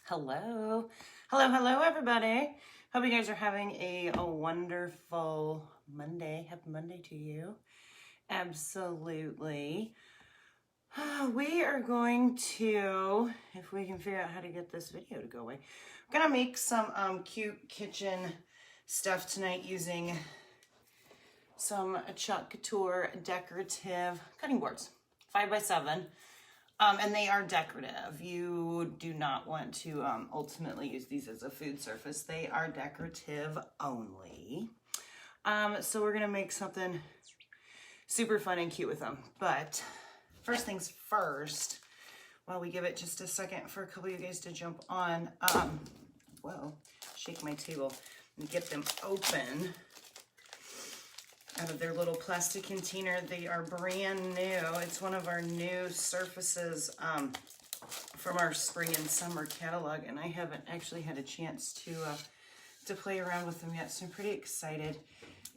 Hello. Hello, everybody. Hope you guys are having a wonderful Monday. Happy Monday to you. Absolutely. We are going to, if we can figure out how to get this video to go away, we're going to make some cute kitchen stuff tonight using some Couture decorative cutting boards, 5x7. And they are decorative. You do not want to ultimately use these as a food surface. They are decorative only. So we're gonna make something super fun and cute with them. But first things first, while we give it just a second for a couple of you guys to jump on, whoa, shake my table and get them open out of their little plastic container. They are brand new. It's one of our new surfaces from our spring and summer catalog, and I haven't actually had a chance to play around with them yet, so I'm pretty excited.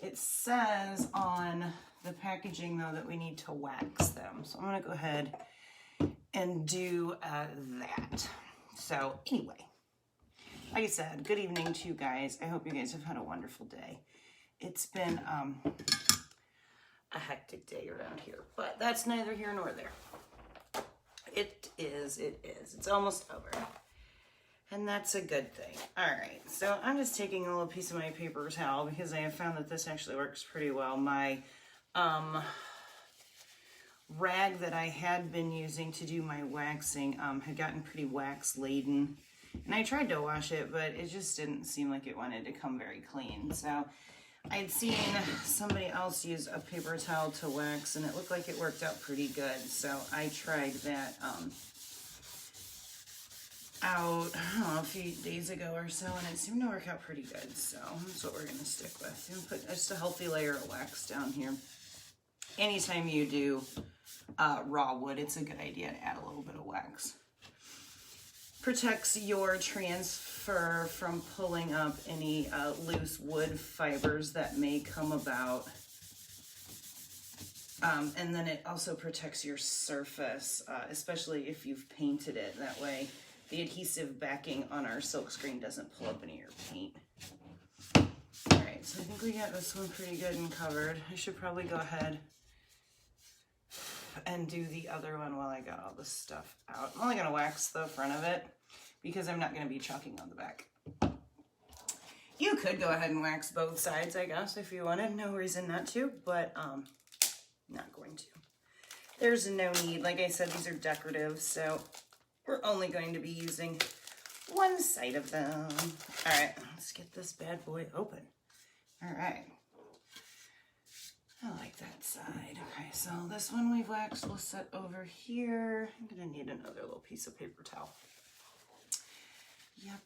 It says on the packaging, though, that we need to wax them, so I'm going to go ahead and do that. So anyway, like I said, good evening to you guys. I hope you guys have had a wonderful day. It's been a hectic day around here, but that's neither here nor there. It is. It's almost over, and that's a good thing. All right, so I'm just taking a little piece of my paper towel because I have found that this actually works pretty well. My rag that I had been using to do my waxing had gotten pretty wax laden, and I tried to wash it, but it just didn't seem like it wanted to come very clean. So I'd seen somebody else use a paper towel to wax, and it looked like it worked out pretty good. So I tried that out, I don't know, a few days ago or so, and it seemed to work out pretty good. So that's what we're going to stick with. I'm going to put just a healthy layer of wax down here. Anytime you do raw wood, it's a good idea to add a little bit of wax. Protects your transfer from pulling up any loose wood fibers that may come about. And then it also protects your surface, especially if you've painted it. That way the adhesive backing on our silk screen doesn't pull up any of your paint. All right, so I think we got this one pretty good and covered. I should probably go ahead and do the other one while I got all this stuff out. I'm only gonna wax the front of it because I'm not gonna be chalking on the back. You could go ahead and wax both sides, I guess, if you wanted. No reason not to, but not going to. There's no need. Like I said, these are decorative, so we're only going to be using one side of them. All right, let's get this bad boy open. All right. I like that side. Okay, so this one we've waxed, we'll set over here. I'm gonna need another little piece of paper towel. Yep.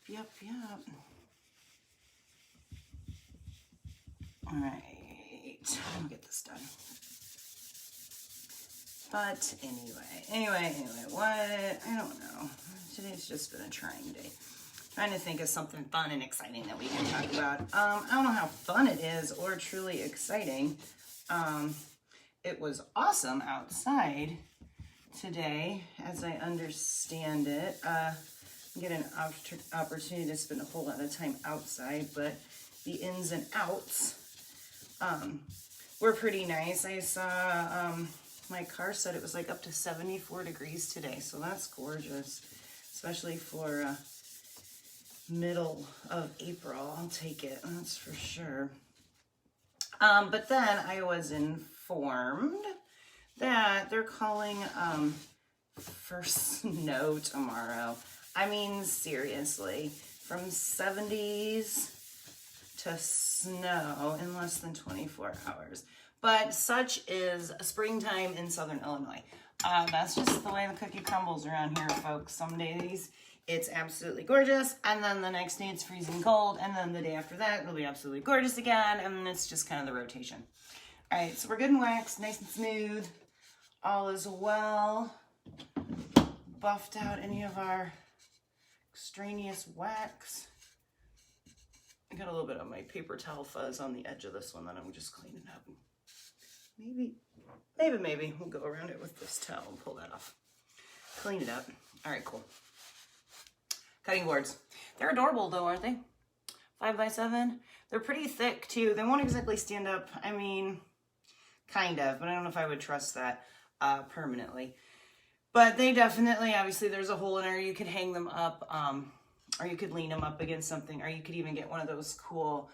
All right, I'll get this done. But anyway, what? I don't know. Today's just been a trying day. Trying to think of something fun and exciting that we can talk about. I don't know how fun it is or truly exciting. It was awesome outside today, as I understand it. I get an opportunity to spend a whole lot of time outside, but the ins and outs were pretty nice. I saw my car said it was like up to 74 degrees today, so that's gorgeous, especially for middle of April. I'll take it, that's for sure. But then I was informed that they're calling for snow tomorrow. I mean, seriously, from 70s to snow in less than 24 hours. But such is springtime in Southern Illinois. That's just the way the cookie crumbles around here, folks. Some days it's absolutely gorgeous, and then the next day it's freezing cold, and then the day after that it'll be absolutely gorgeous again, and it's just kind of the rotation. All right, so we're good and waxed, nice and smooth. All is well. Buffed out any of our extraneous wax. I got a little bit of my paper towel fuzz on the edge of this one that I'm just cleaning up. Maybe we'll go around it with this towel and pull that off. Clean it up. All right, cool. cutting boards. They're adorable though, aren't they? 5x7. They're pretty thick too. They won't exactly stand up. I mean, kind of, but I don't know if I would trust that permanently. But they definitely, obviously there's a hole in there. You could hang them up, or you could lean them up against something, or you could even get one of those cool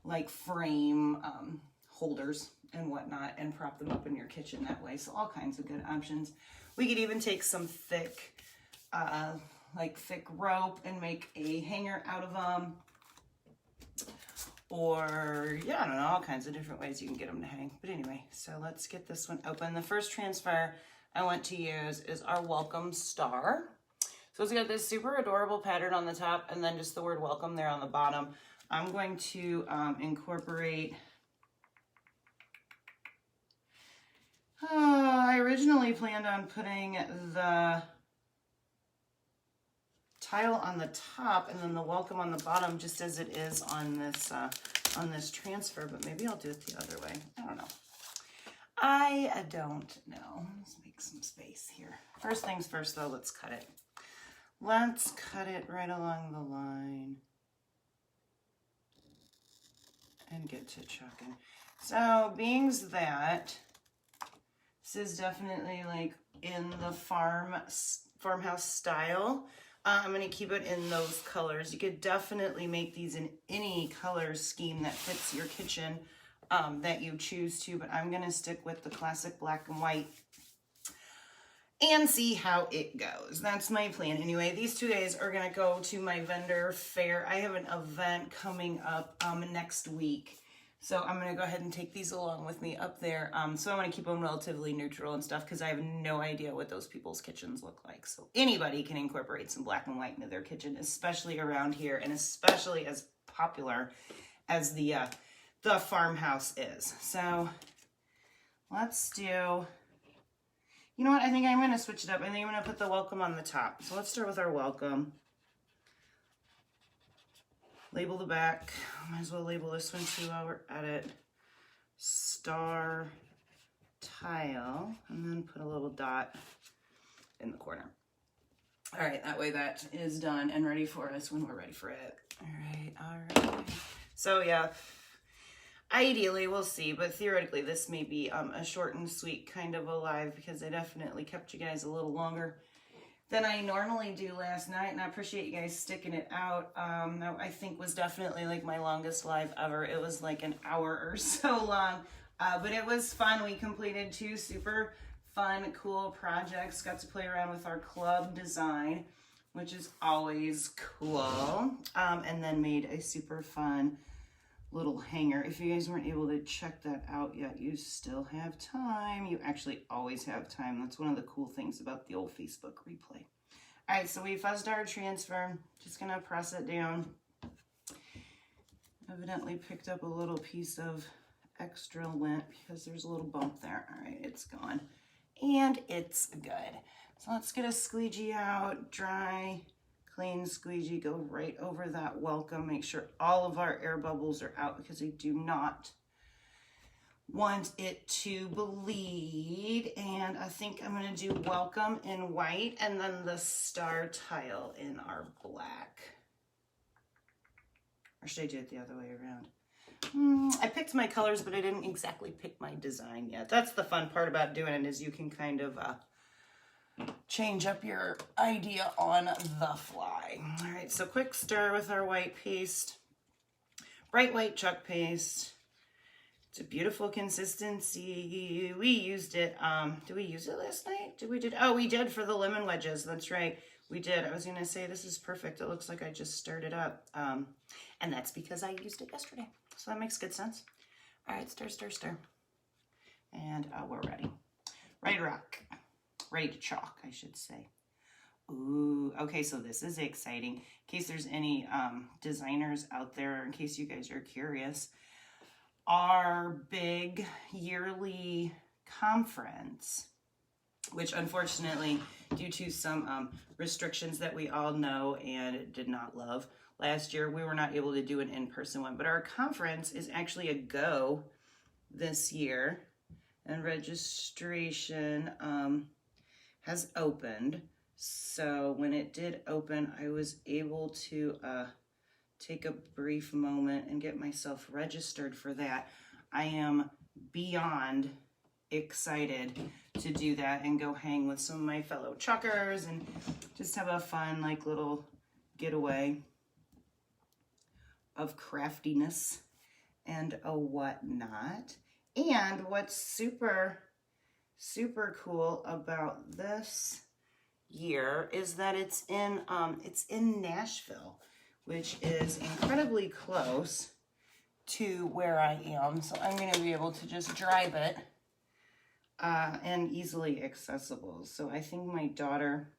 like frame holders and whatnot and prop them up in your kitchen that way. So all kinds of good options. We could even take some thick, like thick rope and make a hanger out of them. Or, yeah, I don't know, all kinds of different ways you can get them to hang. But anyway, so let's get this one open. The first transfer I want to use is our welcome star. So it's got this super adorable pattern on the top and then just the word welcome there on the bottom. I'm going to incorporate, I originally planned on putting the tile on the top and then the welcome on the bottom just as it is on this transfer, but maybe I'll do it the other way. I don't know. I don't know. Let's make some space here. First things first though, let's cut it. Let's cut it right along the line and get to chucking. So beings that this is definitely like in the farmhouse style, I'm going to keep it in those colors. You could definitely make these in any color scheme that fits your kitchen that you choose to, but I'm going to stick with the classic black and white and see how it goes. That's my plan. Anyway, these 2 days are going to go to my vendor fair. I have an event coming up next week. So I'm going to go ahead and take these along with me up there. So I want to keep them relatively neutral and stuff because I have no idea what those people's kitchens look like. So anybody can incorporate some black and white into their kitchen, especially around here and especially as popular as the farmhouse is. So let's do, you know what? I think I'm going to switch it up. I think I'm going to put the welcome on the top. So let's start with our welcome. Label the back. Might as well label this one too while we're at it. Star tile. And then put a little dot in the corner. All right, that way that is done and ready for us when we're ready for it. All right. So yeah, ideally we'll see, but theoretically this may be a short and sweet kind of a live because I definitely kept you guys a little longer than I normally do last night, and I appreciate you guys sticking it out. That I think was definitely like my longest live ever. It was like an hour or so long, but it was fun. We completed 2 super fun, cool projects. Got to play around with our club design, which is always cool, and then made a super fun little hanger. If you guys weren't able to check that out yet, you still have time. You actually always have time. That's one of the cool things about the old Facebook replay. All right, so we fuzzed our transfer. Just gonna press it down. Evidently picked up a little piece of extra lint because there's a little bump there. All right, it's gone and it's good. So let's get a squeegee out, dry, clean squeegee, go right over that welcome. Make sure all of our air bubbles are out because I do not want it to bleed. And I think I'm going to do welcome in white and then the star tile in our black. Or should I do it the other way around? I picked my colors, but I didn't exactly pick my design yet. That's the fun part about doing it, is you can kind of change up your idea on the fly. All right, so quick stir with our white paste, bright white chalk paste. It's a beautiful consistency. We used it, did we use it last night? Oh, we did for the lemon wedges. That's right, we did. I was gonna say this is perfect. It looks like I just stirred it up. And that's because I used it yesterday. So that makes good sense. All right, stir, stir, stir. And we're ready. Ready to rock. Ready to chalk, I should say. Ooh, okay, so this is exciting. In case there's any designers out there, in case you guys are curious, our big yearly conference, which unfortunately, due to some restrictions that we all know and did not love, last year we were not able to do an in-person one, but our conference is actually a go this year, and registration has opened. So when it did open, I was able to take a brief moment and get myself registered for that. I am beyond excited to do that and go hang with some of my fellow truckers and just have a fun like little getaway of craftiness and a whatnot. And what's super cool about this year is that it's in Nashville, which is incredibly close to where I am. So I'm going to be able to just drive it and easily accessible. So I think my daughter,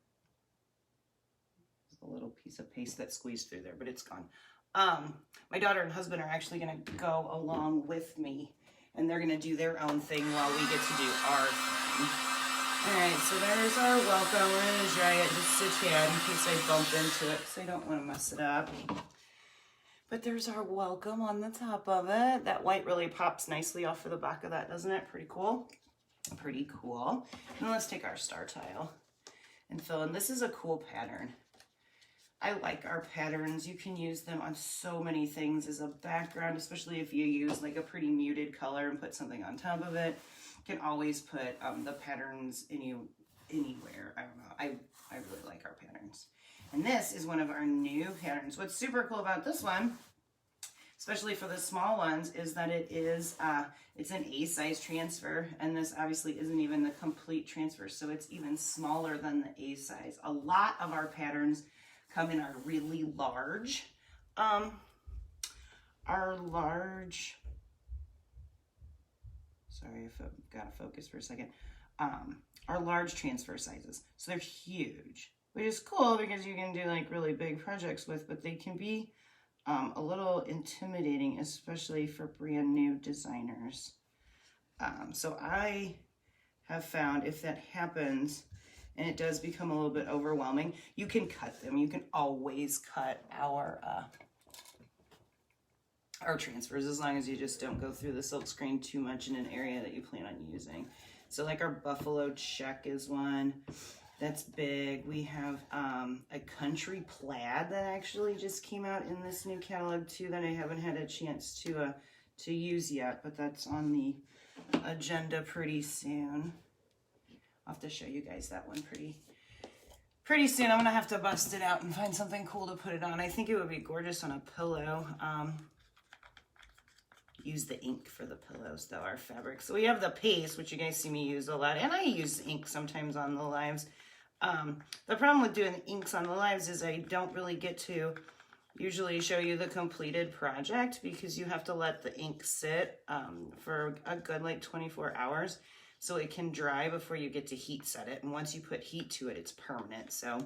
there's a little piece of paste that squeezed through there, but it's gone. My daughter and husband are actually going to go along with me, and they're going to do their own thing while we get to do our thing. All right, so there's our welcome. We're going to dry it just a tad in case I bump into it, because I don't want to mess it up. But there's our welcome on the top of it. That white really pops nicely off of the back of that, doesn't it? Pretty cool. Pretty cool. And let's take our star tile and fill in. This is a cool pattern. I like our patterns. You can use them on so many things as a background, especially if you use like a pretty muted color and put something on top of it. You can always put the patterns anywhere. I don't know. I really like our patterns. And this is one of our new patterns. What's super cool about this one, especially for the small ones, is that it is it's an A size transfer, and this obviously isn't even the complete transfer, so it's even smaller than the A size. A lot of our patterns come in our really large, sorry if I've got to focus for a second, our large transfer sizes. So they're huge, which is cool because you can do like really big projects with, but they can be a little intimidating, especially for brand new designers. So I have found if that happens and it does become a little bit overwhelming, you can cut them. You can always cut our transfers as long as you just don't go through the silk screen too much in an area that you plan on using. So like our buffalo check is one that's big. We have a country plaid that actually just came out in this new catalog too that I haven't had a chance to use yet, but that's on the agenda pretty soon. I'll have to show you guys that one pretty soon. I'm gonna have to bust it out and find something cool to put it on. I think it would be gorgeous on a pillow. Use the ink for the pillows though, our fabric. So we have the paste, which you guys see me use a lot, and I use ink sometimes on the lives. The problem with doing the inks on the lives is I don't really get to usually show you the completed project because you have to let the ink sit for a good like 24 hours so it can dry before you get to heat set it. And once you put heat to it, it's permanent. So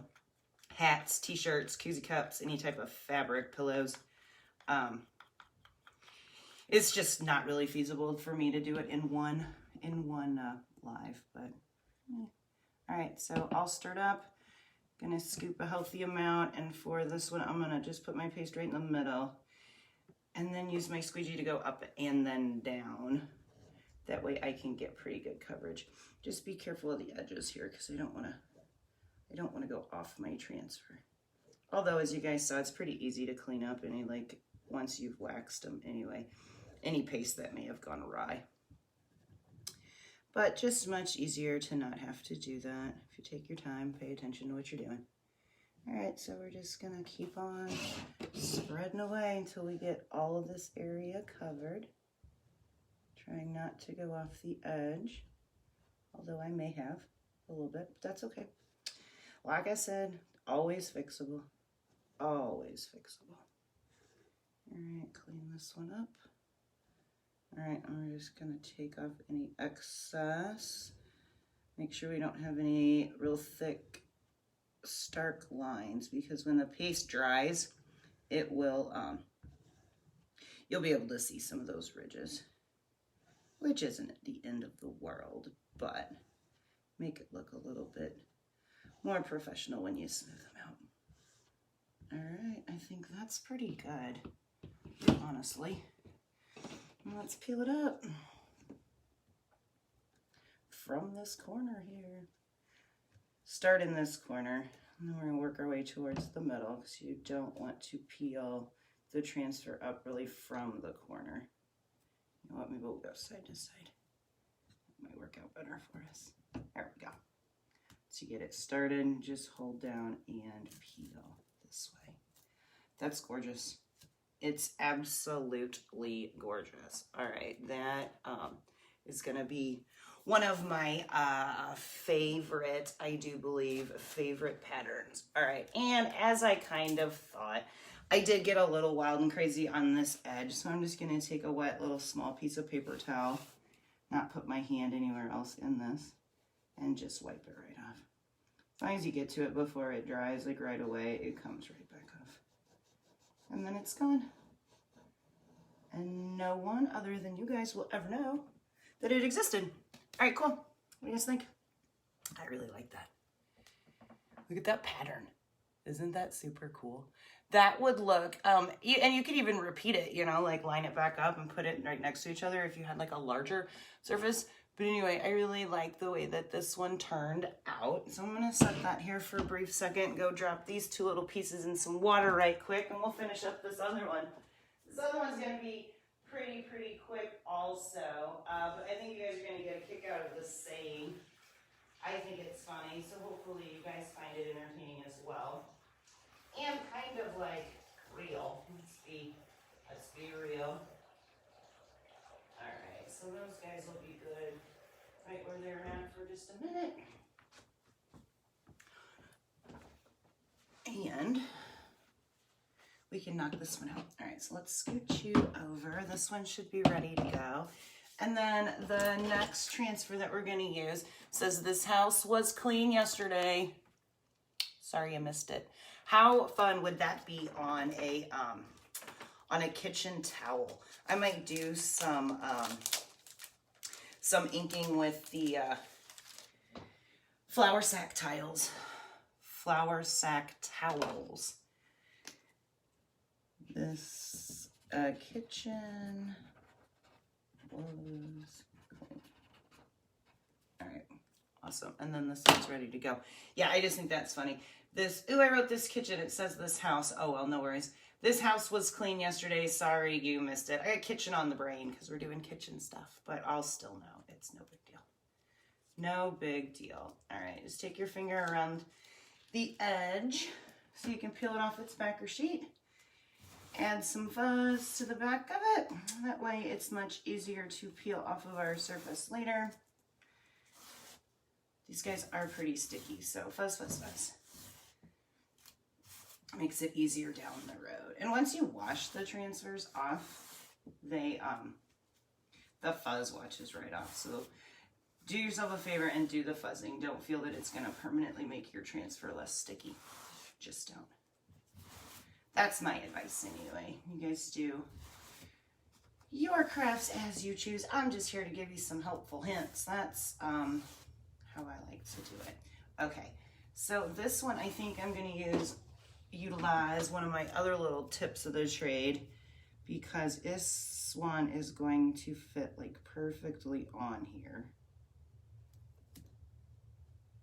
hats, t-shirts, koozie cups, any type of fabric, pillows. It's just not really feasible for me to do it in one live, but all right, so all stirred up. Gonna scoop a healthy amount, and for this one, I'm gonna just put my paste right in the middle and then use my squeegee to go up and then down. That way I can get pretty good coverage. Just be careful of the edges here because I don't wanna go off my transfer. Although, as you guys saw, it's pretty easy to clean up once you've waxed them anyway. Any paste that may have gone awry. But just much easier to not have to do that. If you take your time, pay attention to what you're doing. All right, so we're just gonna keep on spreading away until we get all of this area covered. Trying not to go off the edge, although I may have a little bit, but that's okay. Like I said, always fixable, always fixable. All right, clean this one up. All right, I'm just gonna take off any excess. Make sure we don't have any real thick, stark lines because when the paste dries, it will, you'll be able to see some of those ridges, which isn't the end of the world, but make it look a little bit more professional when you smooth them out. All right, I think that's pretty good, honestly. Let's peel it up from this corner here. start in this corner, and then we're gonna work our way towards the middle because you don't want to peel the transfer up really from the corner. You know what, maybe we'll go side to side. That might work out better for us. There we go. To get it started, just hold down and peel this way. That's gorgeous. It's absolutely gorgeous. All right, that is gonna be one of my favorite, I do believe, favorite patterns. All right, and as I kind of thought, I did get a little wild and crazy on this edge, so I'm just gonna take a wet little small piece of paper towel, not put my hand anywhere else in this, and just wipe it right off. As long as you get to it before it dries, like right away, it comes right back off. And then it's gone. And no one other than you guys will ever know that it existed. All right, cool. What do you guys think? I really like that. Look at that pattern. Isn't that super cool? That would look, and you could even repeat it, you know, like line it back up and put it right next to each other if you had like a larger surface. But anyway, I really like the way that this one turned out. So I'm gonna set that here for a brief second, go drop these two little pieces in some water right quick, and we'll finish up this other one. This other one's gonna be pretty quick also, but I think you guys are gonna get a kick out of the same. I think it's funny, so hopefully you guys find it entertaining as well. And kind of like real. Let's be real. Alright, so those guys will be good right where they're at for just a minute. And we can knock this one out. Alright, so let's scooch you over. This one should be ready to go. And then the next transfer that we're going to use says this house was clean yesterday. Sorry you missed it. How fun would that be on a kitchen towel? I might do some inking with the flour sack tiles. Flour sack towels. This kitchen was clean. All right, awesome. And then this one's ready to go. Yeah, I just think that's funny. I wrote this kitchen. It says this house. Oh, well, no worries. This house was clean yesterday. Sorry you missed it. I got kitchen on the brain because we're doing kitchen stuff, but I'll still know. It's no big deal. No big deal. All right, just take your finger around the edge so you can peel it off its backer sheet. Add some fuzz to the back of it. That way it's much easier to peel off of our surface later. These guys are pretty sticky, so fuzz, fuzz, fuzz. Makes it easier down the road. And once you wash the transfers off, the fuzz washes right off. So do yourself a favor and do the fuzzing. Don't feel that it's going to permanently make your transfer less sticky. Just don't. That's my advice anyway. You guys do your crafts as you choose. I'm just here to give you some helpful hints. That's how I like to do it. Okay, so this one I think I'm going to utilize one of my other little tips of the trade because this one is going to fit like perfectly on here.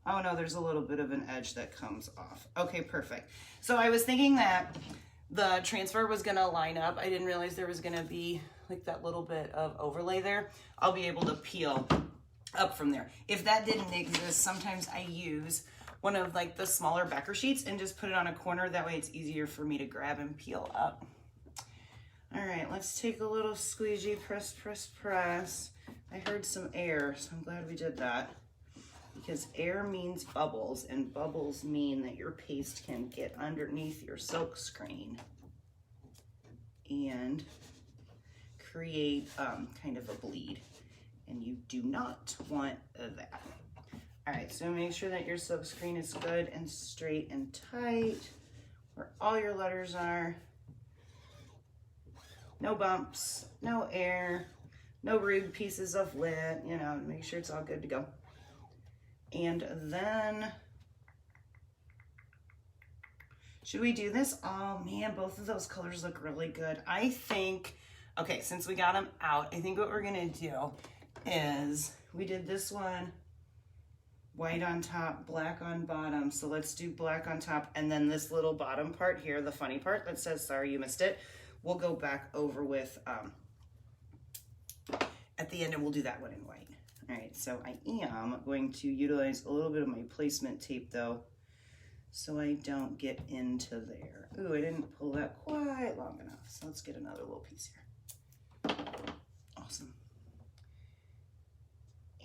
Oh no, there's a little bit of an edge that comes off. Okay, perfect. So I was thinking that the transfer was gonna line up. I didn't realize there was gonna be like that little bit of overlay there. I'll be able to peel up from there. If that didn't exist, sometimes I use one of like the smaller backer sheets and just put it on a corner. That way it's easier for me to grab and peel up. All right, let's take a little squeegee, press, press, press. I heard some air, so I'm glad we did that. Because air means bubbles, and bubbles mean that your paste can get underneath your silk screen and create kind of a bleed. And you do not want that. All right, so make sure that your silk screen is good and straight and tight, where all your letters are. No bumps, no air, no rude pieces of lint, you know, make sure it's all good to go. And then, should we do this? Oh man, both of those colors look really good. I think, okay, since we got them out, I think what we're gonna do is, we did this one white on top, black on bottom. So let's do black on top, and then this little bottom part here, the funny part that says sorry you missed it, we'll go back over with at the end, and we'll do that one in white. All right, so I am going to utilize a little bit of my placement tape though, so I don't get into there. Ooh, I didn't pull that quite long enough. So let's get another little piece here. Awesome.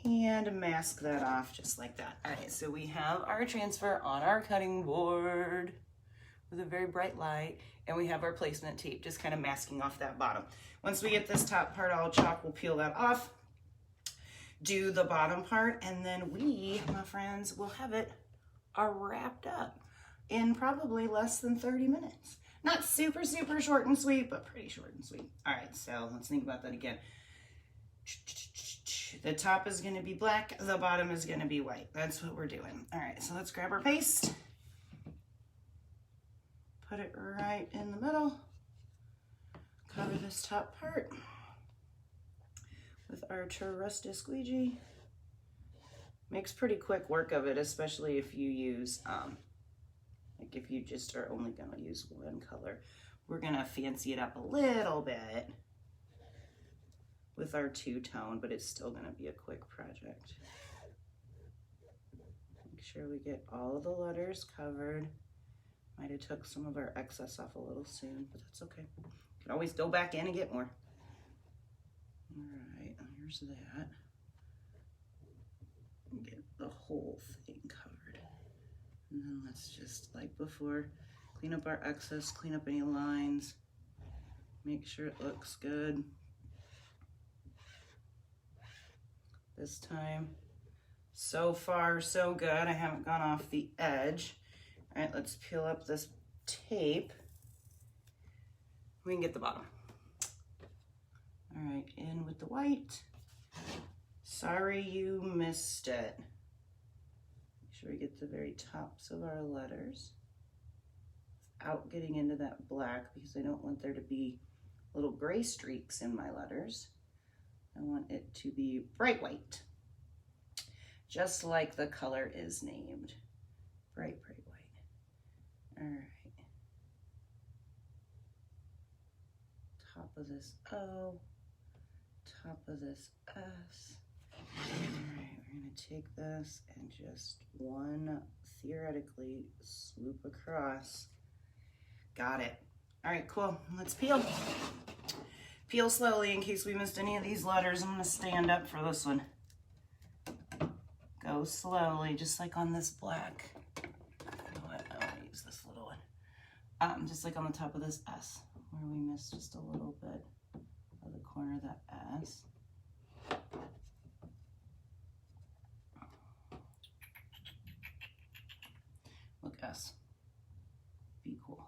And mask that off just like that. All right, so we have our transfer on our cutting board with a very bright light, and we have our placement tape just kind of masking off that bottom. Once we get this top part all chopped, we'll peel that off, do the bottom part, and then we, my friends, will have it wrapped up in probably less than 30 minutes. Not super, super short and sweet, but pretty short and sweet. All right, so let's think about that again. The top is going to be black, the bottom is going to be white. That's what we're doing. All right, so let's grab our paste. Put it right in the middle. Cover this top part with our trusty squeegee. Makes pretty quick work of it, especially if you use, like if you just are only going to use one color. We're going to fancy it up a little bit with our two-tone, but it's still going to be a quick project. Make sure we get all of the letters covered. Might have took some of our excess off a little soon, but that's okay. Can always go back in and get more. All right, here's that. Get the whole thing covered. And then let's just, like before, clean up our excess, clean up any lines, make sure it looks good. This time, so far so good. I haven't gone off the edge. All right, let's peel up this tape. We can get the bottom. All right, in with the white. Sorry you missed it. Make sure we get the very tops of our letters without getting into that black, because I don't want there to be little gray streaks in my letters. I want it to be bright white, just like the color is named. Bright, bright white. All right. Top of this O, top of this S. All right, we're gonna take this and just theoretically swoop across. Got it. All right, cool. Let's peel. Peel slowly in case we missed any of these letters. I'm gonna stand up for this one. Go slowly, just like on this black. You know what? I want to use this little one. Just like on the top of this S, where we missed just a little bit of the corner of that S. Look, S. Be cool.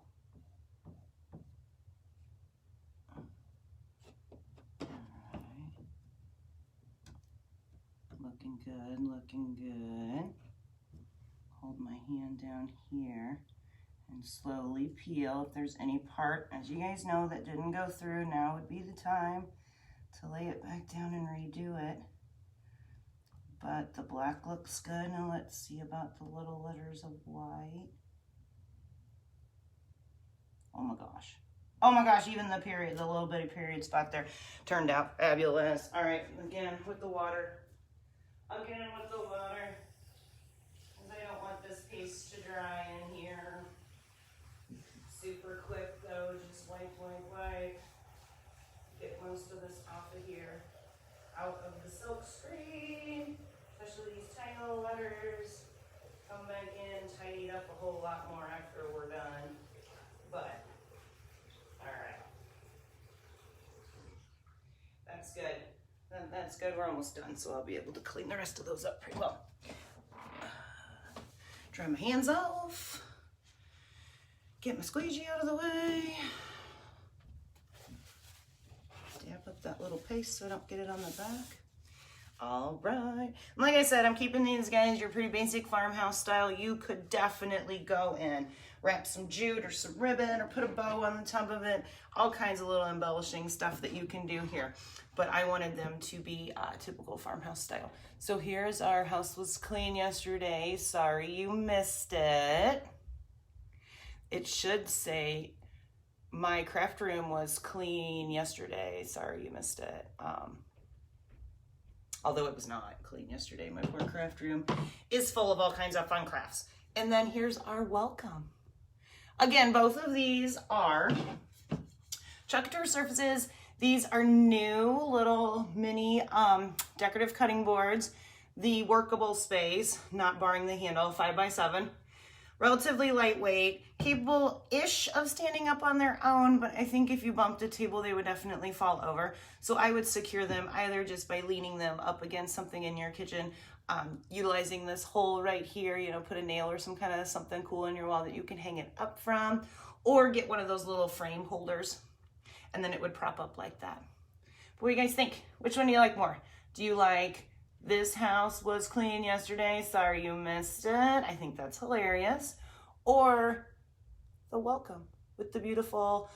Looking good, looking good. Hold my hand down here and slowly peel. If there's any part, as you guys know, that didn't go through, now would be the time to lay it back down and redo it. But the black looks good. Now let's see about the little letters of white. Oh my gosh. Oh my gosh, even the period, the little bitty period spot there turned out fabulous. All right, again with the water. Again with the water, because I don't want this paste to dry in here. Super quick though, just wipe, wipe, wipe. Get most of this off of here, out of the silk screen, especially these tiny little letters. Come back in, tidy it up a whole lot more after we're done. But, all right. That's good. That's good, we're almost done, so I'll be able to clean the rest of those up pretty well. Dry my hands off. Get my squeegee out of the way. Dab up that little paste so I don't get it on the back. All right. Like I said, I'm keeping these guys your pretty basic farmhouse style. You could definitely go in, wrap some jute or some ribbon or put a bow on the top of it. All kinds of little embellishing stuff that you can do here. But I wanted them to be typical farmhouse style. So here's our house was clean yesterday. Sorry you missed it. It should say my craft room was clean yesterday. Sorry you missed it. Although it was not clean yesterday. My poor craft room is full of all kinds of fun crafts. And then here's our welcome. Again, both of these are Couture surfaces. These are new little mini decorative cutting boards. The workable space, not barring the handle, 5x7. Relatively lightweight, capable-ish of standing up on their own, but I think if you bumped a table, they would definitely fall over. So I would secure them either just by leaning them up against something in your kitchen, utilizing this hole right here, you know, put a nail or some kind of something cool in your wall that you can hang it up from, or get one of those little frame holders, and then it would prop up like that. What do you guys think? Which one do you like more? Do you like this house was clean yesterday, sorry you missed it? I think that's hilarious. Or the welcome with the beautiful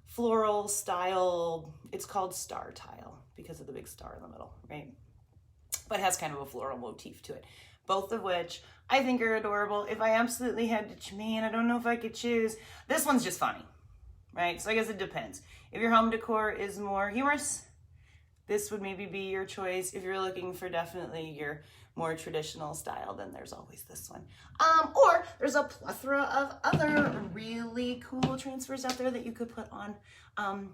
floral style, it's called star tile because of the big star in the middle, right? But it has kind of a floral motif to it. Both of which I think are adorable. If I absolutely had to, man, I don't know if I could choose. This one's just funny, right? So I guess it depends. If your home decor is more humorous, this would maybe be your choice. If you're looking for definitely your more traditional style, then there's always this one. Or there's a plethora of other really cool transfers out there that you could put on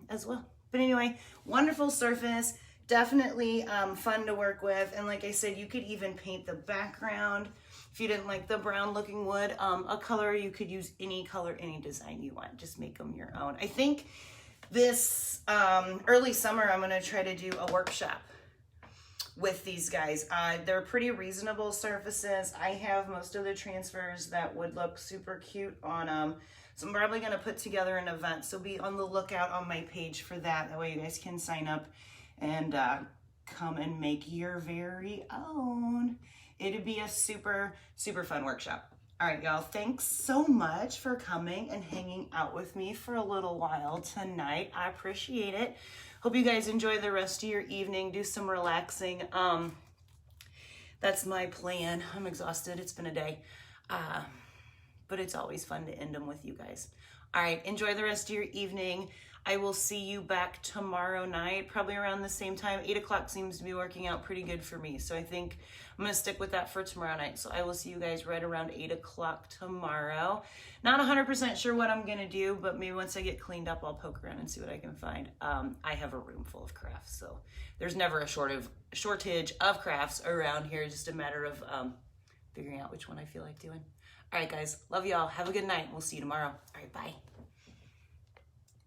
as well. But anyway, wonderful surface, definitely fun to work with. And like I said, you could even paint the background. If you didn't like the brown looking wood, a color, you could use any color, any design you want. Just make them your own. I think this early summer, I'm gonna try to do a workshop with these guys. They're pretty reasonable surfaces. I have most of the transfers that would look super cute on them. So I'm probably gonna put together an event. So be on the lookout on my page for that. That way you guys can sign up and come and make your very own. It'd be a super, super fun workshop. All right, y'all, thanks so much for coming and hanging out with me for a little while tonight. I appreciate it. Hope you guys enjoy the rest of your evening. Do some relaxing. That's my plan. I'm exhausted. It's been a day. But it's always fun to end them with you guys. All right, enjoy the rest of your evening. I will see you back tomorrow night, probably around the same time. 8 o'clock seems to be working out pretty good for me. So I think I'm gonna stick with that for tomorrow night. So I will see you guys right around 8 o'clock tomorrow. Not 100% sure what I'm gonna do, but maybe once I get cleaned up, I'll poke around and see what I can find. I have a room full of crafts, so there's never a shortage of crafts around here. Just a matter of figuring out which one I feel like doing. All right, guys, love y'all. Have a good night. We'll see you tomorrow. All right, bye.